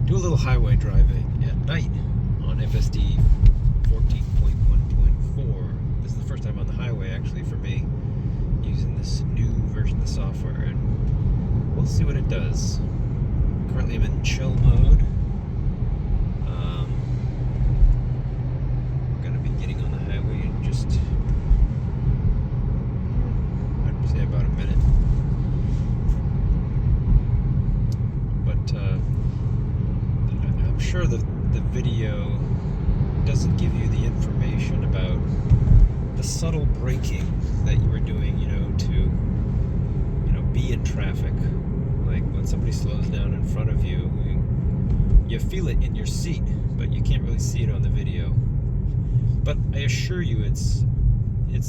do a little highway driving at night on FSD 14.1.4. This is the first time on the highway, actually, for me, using this new version of the software, and we'll see what it does. Currently I'm in chill mode. We're going to be getting on the highway in just, I'd say about a minute. But I'm sure the video doesn't give you the information about the subtle braking that you were doing, to, be in traffic. Like when somebody slows down in front of you, you feel it in your seat, but you can't really see it on the video. But I assure you, it's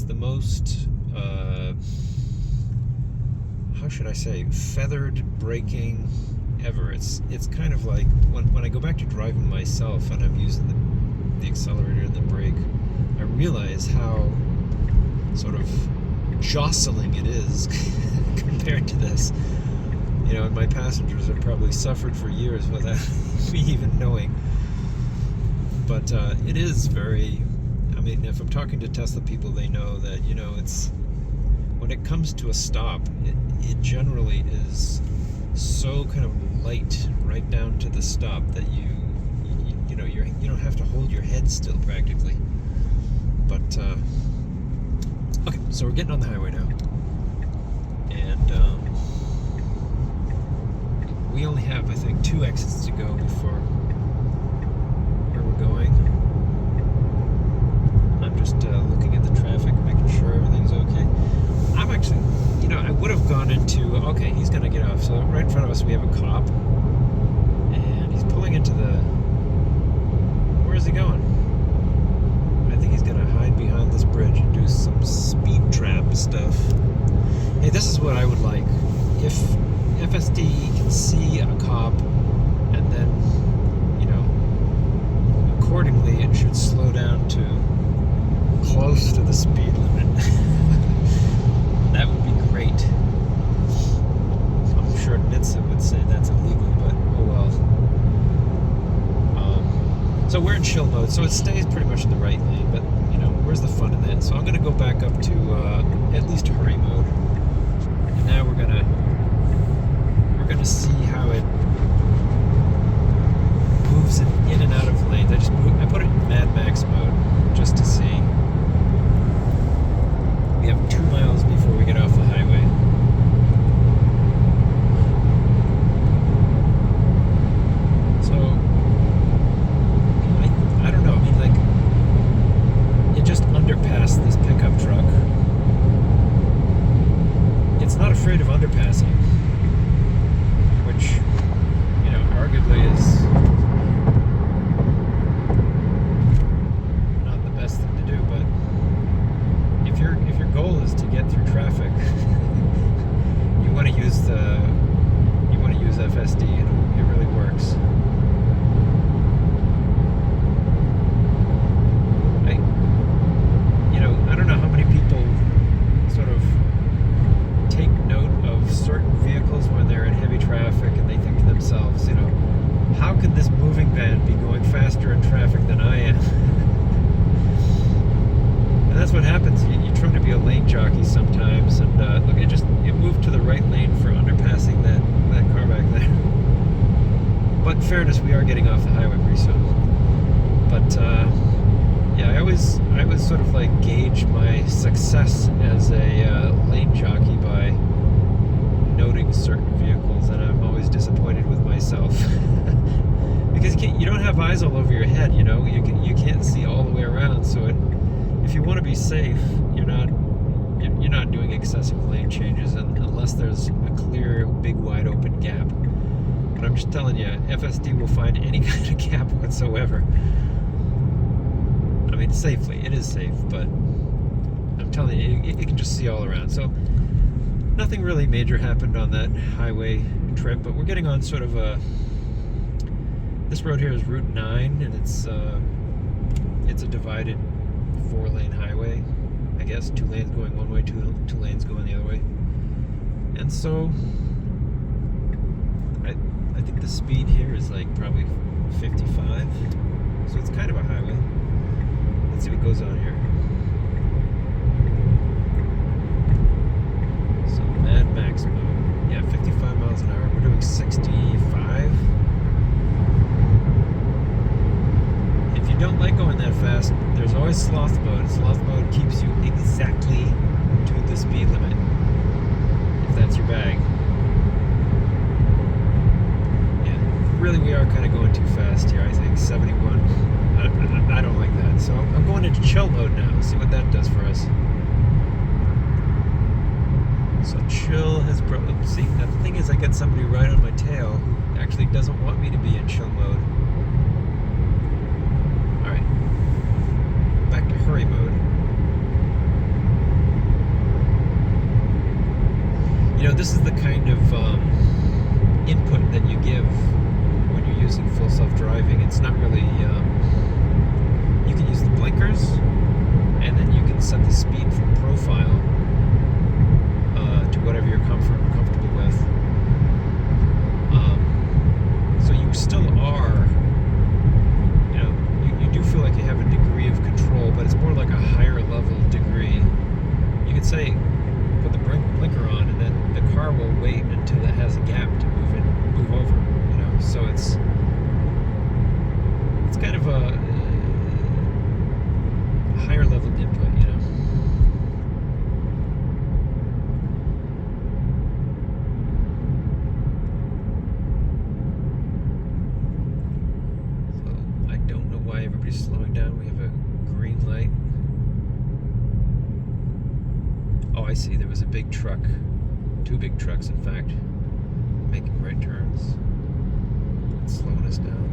the most, how should I say, feathered braking ever. It's kind of like when I go back to driving myself and I'm using the accelerator and the brake, I realize how sort of jostling it is compared to this. And my passengers have probably suffered for years without me even knowing. But it is very, if I'm talking to Tesla people, they know that, it's, when it comes to a stop, it generally is so kind of light right down to the stop that you don't have to hold your head still practically. But okay, so we're getting on the highway now, and we only have, I think, 2 exits to go before where we're going. I'm just looking at the traffic, making sure everything's okay. I'm actually, I would have gone into, okay, he's going to get off. So right in front of us we have a cop, and he's pulling into the, where is he going? I think he's going to hide behind this bridge and do some speed trap stuff. Hey, this is what I would like. If FSD can see a cop, and then, accordingly it should slow down to close to the speed limit. That would be great. I'm sure NHTSA would say that's illegal, but oh well. So we're in chill mode, so it stays pretty much in the right lane, but, where's the fun in that? So I'm going to go back up to at least hurry mode. And now we're going to see how it moves in and out of lanes. I put it in Mad Max mode just to see. We have 2 miles before we get off the highway. So I don't know. It just underpassed this pickup truck. It's not afraid of underpassing, which, arguably is not the best thing to do. But if your goal is to get through traffic, you want to use FSD. It really works. I don't know how many people sort of take note of certain vehicles when they're in heavy traffic, and they think to themselves, how can this moving van be going faster in traffic than I am? And that's what happens. You try to be a lane jockey sometimes, and look, it moved to the right lane for underpassing that car back there. But in fairness, we are getting off the highway pretty soon. But yeah, I always sort of like gauge my success as a lane jockey by noting certain vehicles, and I'm always disappointed with myself. Because you don't have eyes all over your head, you can't see all the way around. So if you want to be safe, you're not doing excessive lane changes unless there's a clear, big, wide open gap. But I'm just telling you, FSD will find any kind of gap whatsoever. Safely. It is safe, but I'm telling you, it can just see all around. So nothing really major happened on that highway trip, but we're getting on sort of this road here is Route 9, and it's a divided 4-lane highway, I guess. 2 lanes going one way, two lanes going the other way. And so I I think the speed here is like probably 55. So it's kind of a highway. Let's see what goes on here. So Mad Max mode. Yeah, 55 miles an hour. We're doing 65. If you don't like going that fast, there's always sloth mode. Sloth mode keeps you exactly to the speed limit, if that's your bag. Yeah, really we are kind of going too fast here, I think. 71. I don't like that. So I'm going into chill mode now. See what that does for us. So chill has see, the thing is I got somebody right on my tail who actually doesn't want me to be in chill mode. Alright. Back to hurry mode. You know, this is the kind of input that you give when you're using full self-driving. It's not really, you can use the blinkers, and then you can set the speed from profile to whatever you're comfortable with. So you still are, you know, you do feel like you have a degree of control, but it's more like a higher level degree. You could say, put the blinker on, and then the car will wait until it has a gap to move over. You know, so it's kind of a higher level input. You know. So I don't know why everybody's slowing down. We have a green light. Oh, I see. There was a big truck. Two big trucks, in fact, making right turns. It's slowing us down.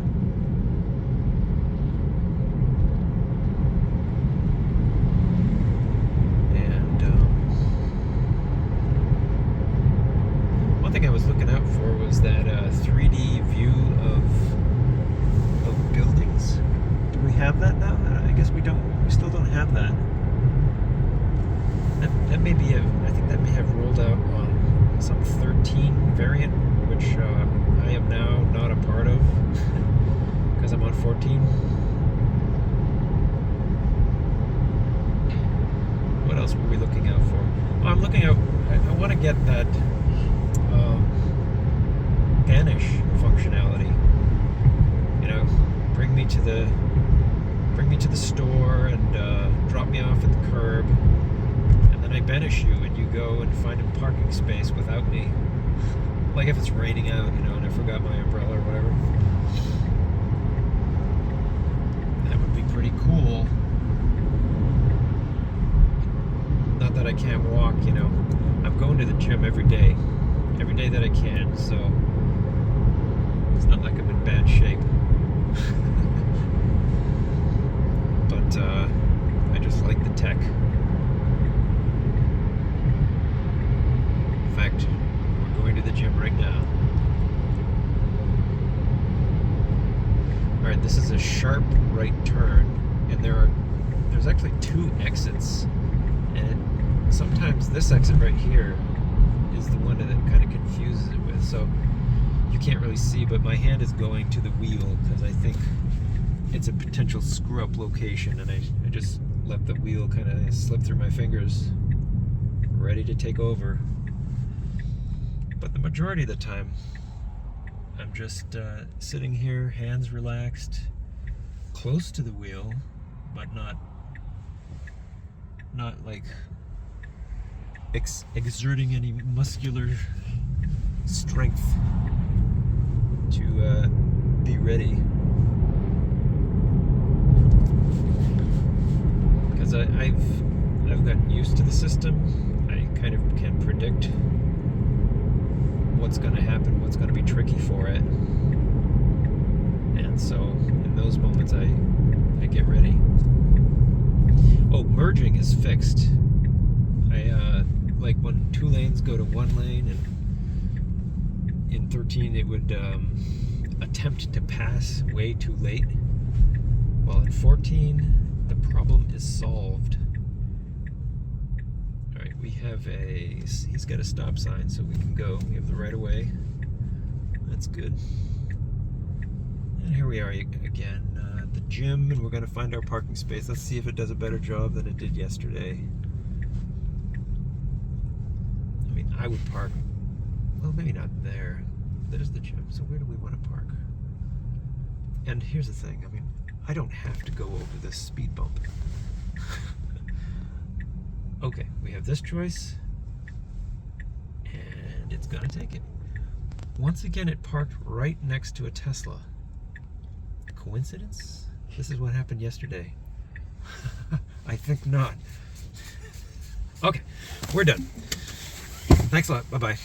And one thing I was looking out for was that 3D view of buildings. Do we have that now? I guess we don't. We still don't have that. That may be I think that may have rolled out on some 13 variant, which I am now not a part of because I'm on 14. What else were we looking out for? Well, I'm looking out. I want to get that vanish functionality. You know, bring me to the store and drop me off at the curb. And I banish you and you go and find a parking space without me. Like if it's raining out, you know, and I forgot my umbrella or whatever. That would be pretty cool. Not that I can't walk, you know. I'm going to the gym every day that I can, so it's not like I'm in bad shape. But I just like the tech. In fact, we're going to the gym right now. Alright, this is a sharp right turn, and there's actually two exits. And sometimes this exit right here is the one that it kind of confuses it with. So you can't really see, but my hand is going to the wheel because I think it's a potential screw-up location, and I just let the wheel kind of slip through my fingers, ready to take over. But the majority of the time, I'm just sitting here, hands relaxed, close to the wheel, but not like exerting any muscular strength to be ready. Because I've gotten used to the system. I kind of can predict what's going to happen, what's going to be tricky for it, and so in those moments I get ready. Oh, merging is fixed. I like when two lanes go to one lane, and in 13 it would attempt to pass way too late, while in 14 the problem is solved. Alright, we have he's got a stop sign, so we can go. We have the right of way. That's good. And here we are again at the gym, and we're going to find our parking space. Let's see if it does a better job than it did yesterday. I mean, I would park, well, maybe not there. There's the gym, so where do we want to park? And here's the thing, I mean, I don't have to go over this speed bump. Okay, we have this choice, and it's gonna take it. Once again, it parked right next to a Tesla. Coincidence? This is what happened yesterday. I think not. Okay, we're done. Thanks a lot. Bye-bye.